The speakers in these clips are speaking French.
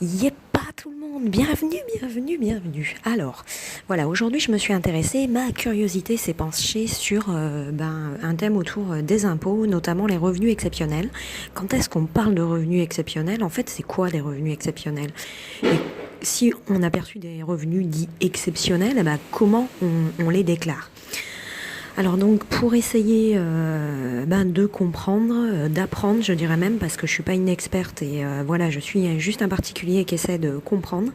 Yep, pas tout le monde, bienvenue, bienvenue, bienvenue. Alors, voilà, aujourd'hui je me suis intéressée, ma curiosité s'est penchée sur un thème autour des impôts, notamment les revenus exceptionnels. Quand est-ce qu'on parle de revenus exceptionnels? En fait, c'est quoi des revenus exceptionnels? Et si on a perçu des revenus dits exceptionnels, comment on les déclare? Alors donc pour essayer de comprendre, d'apprendre, je dirais même, parce que je suis pas une experte et voilà, je suis juste un particulier qui essaie de comprendre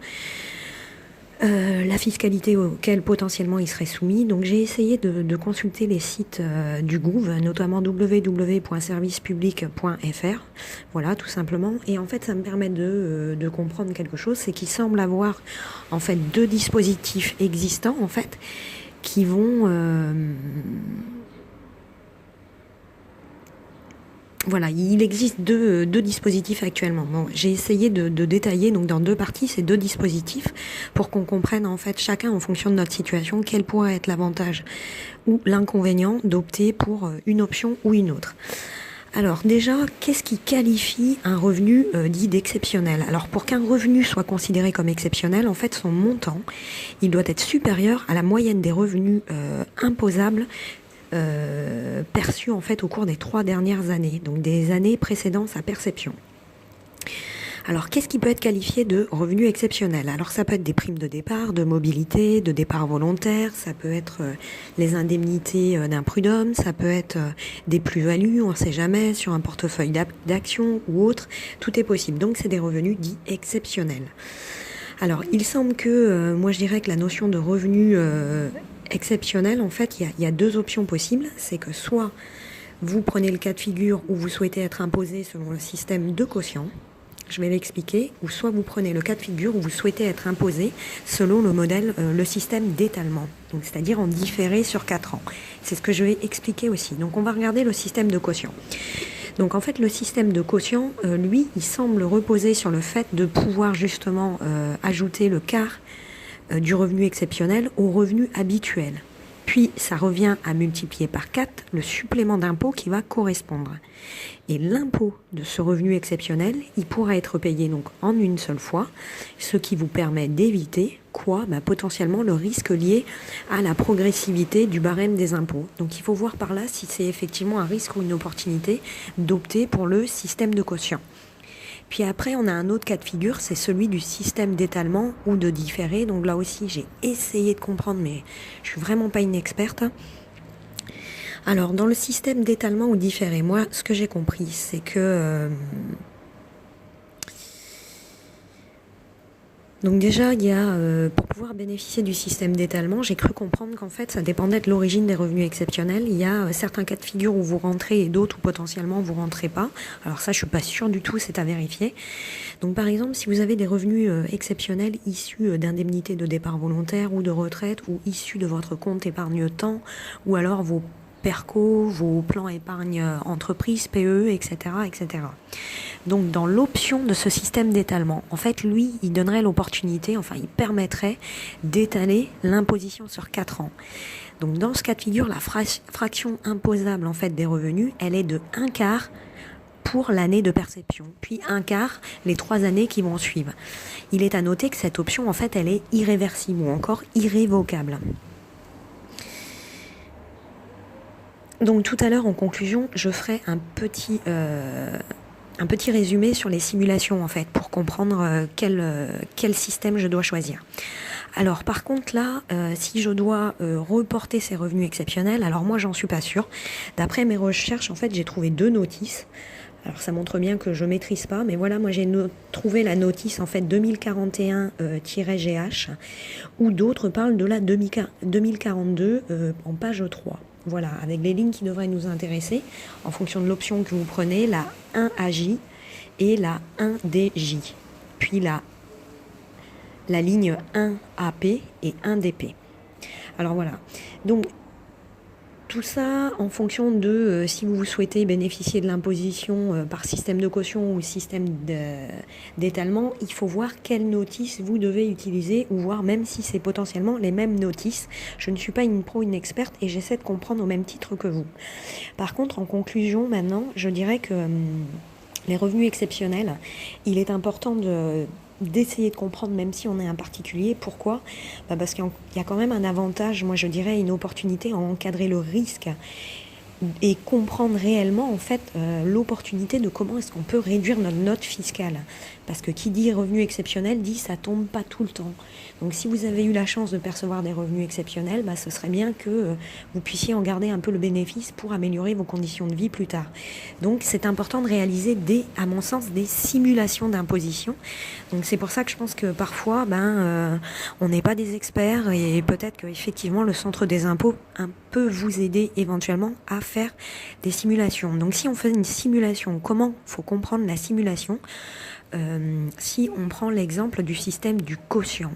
la fiscalité auquel potentiellement il serait soumis. Donc j'ai essayé de consulter les sites du Gouv, notamment www.servicepublic.fr, voilà tout simplement. Et en fait ça me permet de comprendre quelque chose, c'est qu'il semble avoir en fait deux dispositifs existants en fait qui vont voilà, il existe deux dispositifs actuellement. Bon, j'ai essayé de détailler donc dans deux parties ces deux dispositifs pour qu'on comprenne en fait chacun en fonction de notre situation quel pourrait être l'avantage ou l'inconvénient d'opter pour une option ou une autre. Alors déjà, qu'est-ce qui qualifie un revenu dit d'exceptionnel? Alors pour qu'un revenu soit considéré comme exceptionnel, en fait son montant, il doit être supérieur à la moyenne des revenus imposables perçus en fait au cours des 3 dernières années, donc des années précédant sa perception. Alors, qu'est-ce qui peut être qualifié de revenu exceptionnel? Alors, ça peut être des primes de départ, de mobilité, de départ volontaire, ça peut être les indemnités d'un prud'homme, ça peut être des plus-values, on ne sait jamais, sur un portefeuille d'actions ou autre, tout est possible. Donc, c'est des revenus dits exceptionnels. Alors, il semble que, moi je dirais que la notion de revenu exceptionnel, en fait, il y a deux options possibles. C'est que soit vous prenez le cas de figure où vous souhaitez être imposé selon le système de quotient, je vais l'expliquer, ou soit vous prenez le cas de figure où vous souhaitez être imposé selon le modèle, le système d'étalement, donc c'est-à-dire en différé sur 4 ans. C'est ce que je vais expliquer aussi. Donc on va regarder le système de quotient. Donc en fait le système de quotient, lui, il semble reposer sur le fait de pouvoir justement ajouter le quart du revenu exceptionnel au revenu habituel. Puis ça revient à multiplier par 4 le supplément d'impôt qui va correspondre. Et l'impôt de ce revenu exceptionnel, il pourra être payé donc en une seule fois, ce qui vous permet d'éviter quoi? Potentiellement le risque lié à la progressivité du barème des impôts. Donc il faut voir par là si c'est effectivement un risque ou une opportunité d'opter pour le système de quotient. Puis après, on a un autre cas de figure, c'est celui du système d'étalement ou de différé. Donc là aussi, j'ai essayé de comprendre, mais je suis vraiment pas une experte. Alors, dans le système d'étalement ou différé, moi, ce que j'ai compris, c'est que... Donc déjà, il y a, pour pouvoir bénéficier du système d'étalement, j'ai cru comprendre qu'en fait, ça dépendait de l'origine des revenus exceptionnels. Il y a certains cas de figure où vous rentrez et d'autres où potentiellement vous rentrez pas. Alors ça, je suis pas sûre du tout, c'est à vérifier. Donc par exemple, si vous avez des revenus exceptionnels issus d'indemnités de départ volontaire ou de retraite ou issus de votre compte épargne-temps ou alors vos PERCO, vos plans épargne entreprise, PE, etc., etc. Donc dans l'option de ce système d'étalement, en fait, lui, il donnerait l'opportunité, enfin, il permettrait d'étaler l'imposition sur 4 ans. Donc dans ce cas de figure, la fraction imposable en fait des revenus, elle est de 1/4 pour l'année de perception, puis 1/4 les 3 années qui vont suivre. Il est à noter que cette option, en fait, elle est irréversible ou encore irrévocable. Donc tout à l'heure, en conclusion, je ferai un petit résumé sur les simulations, en fait, pour comprendre quel système je dois choisir. Alors par contre là, si je dois reporter ces revenus exceptionnels, alors moi j'en suis pas sûre. D'après mes recherches, en fait, j'ai trouvé 2 notices. Alors ça montre bien que je maîtrise pas, mais voilà, moi j'ai trouvé la notice en fait 2041-GH, où d'autres parlent de la 2042 en page 3. Voilà, avec les lignes qui devraient nous intéresser, en fonction de l'option que vous prenez, la 1AJ et la 1DJ, puis la ligne 1AP et 1DP. Alors voilà, donc tout ça en fonction de si vous souhaitez bénéficier de l'imposition par système de caution ou système d'étalement, il faut voir quelle notice vous devez utiliser ou voir même si c'est potentiellement les mêmes notices. Je ne suis pas une pro, une experte et j'essaie de comprendre au même titre que vous. Par contre, en conclusion, maintenant, je dirais que les revenus exceptionnels, il est important d'essayer de comprendre, même si on est un particulier. Pourquoi? Parce qu'il y a quand même un avantage, moi je dirais une opportunité à encadrer le risque et comprendre réellement en fait l'opportunité de comment est-ce qu'on peut réduire notre note fiscale. Parce que qui dit revenu exceptionnel dit ça tombe pas tout le temps. Donc si vous avez eu la chance de percevoir des revenus exceptionnels, ce serait bien que vous puissiez en garder un peu le bénéfice pour améliorer vos conditions de vie plus tard. Donc c'est important de réaliser à mon sens, des simulations d'imposition. Donc c'est pour ça que je pense que parfois, on n'est pas des experts et peut-être qu'effectivement le centre des impôts peut vous aider éventuellement à faire des simulations. Donc si on fait une simulation, comment faut comprendre la simulation? Si on prend l'exemple du système du quotient.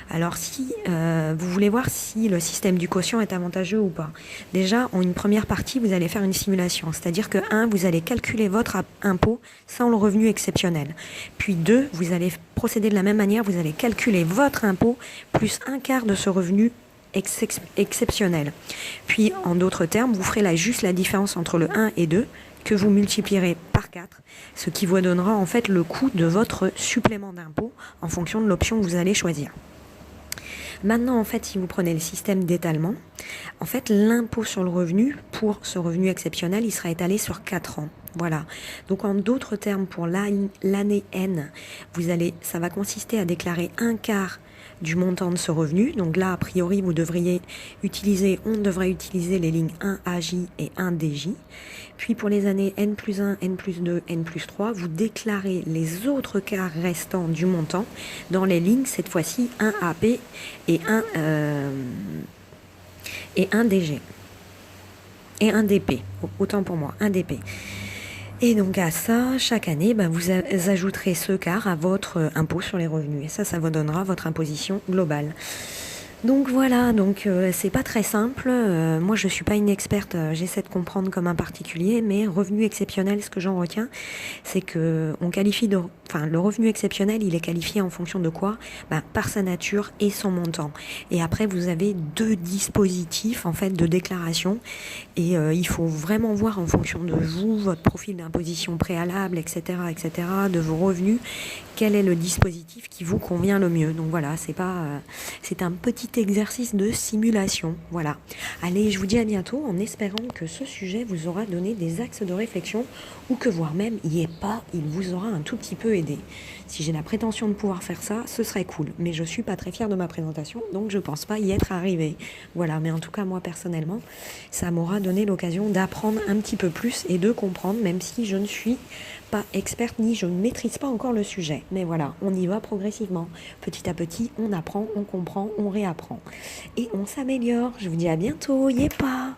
Alors si vous voulez voir si le système du quotient est avantageux ou pas, déjà en une première partie vous allez faire une simulation, c'est-à-dire que 1, vous allez calculer votre impôt sans le revenu exceptionnel, puis 2, vous allez procéder de la même manière, vous allez calculer votre impôt plus un quart de ce revenu exceptionnel, puis en d'autres termes vous ferez juste la différence entre le 1 et 2 que vous multiplierez par 4, ce qui vous donnera en fait le coût de votre supplément d'impôt en fonction de l'option que vous allez choisir. Maintenant, en fait, si vous prenez le système d'étalement, en fait, l'impôt sur le revenu, pour ce revenu exceptionnel, il sera étalé sur 4 ans. Voilà. Donc, en d'autres termes, pour l'année N, ça va consister à déclarer un quart du montant de ce revenu. Donc là, a priori, on devrait utiliser les lignes 1AJ et 1DJ. Puis pour les années N plus 1, N plus 2, N plus 3, vous déclarez les autres quarts restants du montant dans les lignes, cette fois-ci 1AP et 1 DG. Et 1 DP, autant pour moi, 1 DP. Et donc à ça, chaque année, vous ajouterez ce quart à votre impôt sur les revenus. Et ça vous donnera votre imposition globale. Donc voilà, c'est pas très simple. Moi je suis pas une experte, j'essaie de comprendre comme un particulier, mais revenu exceptionnel, ce que j'en retiens, c'est que le revenu exceptionnel, il est qualifié en fonction de quoi? Par sa nature et son montant. Et après vous avez 2 dispositifs en fait de déclaration, et il faut vraiment voir en fonction de vous, votre profil d'imposition préalable, etc., de vos revenus, quel est le dispositif qui vous convient le mieux. Donc voilà, c'est un petit exercice de simulation. Voilà. Allez, je vous dis à bientôt en espérant que ce sujet vous aura donné des axes de réflexion ou que voire même il vous aura un tout petit peu aidé. Si j'ai la prétention de pouvoir faire ça, ce serait cool. Mais je suis pas très fière de ma présentation, donc je pense pas y être arrivée. Voilà, mais en tout cas, moi personnellement, ça m'aura donné l'occasion d'apprendre un petit peu plus et de comprendre, même si je ne suis pas experte ni je ne maîtrise pas encore le sujet. Mais voilà, on y va progressivement. Petit à petit, on apprend, on comprend, on réapprend. Et on s'améliore. Je vous dis à bientôt. Yépa!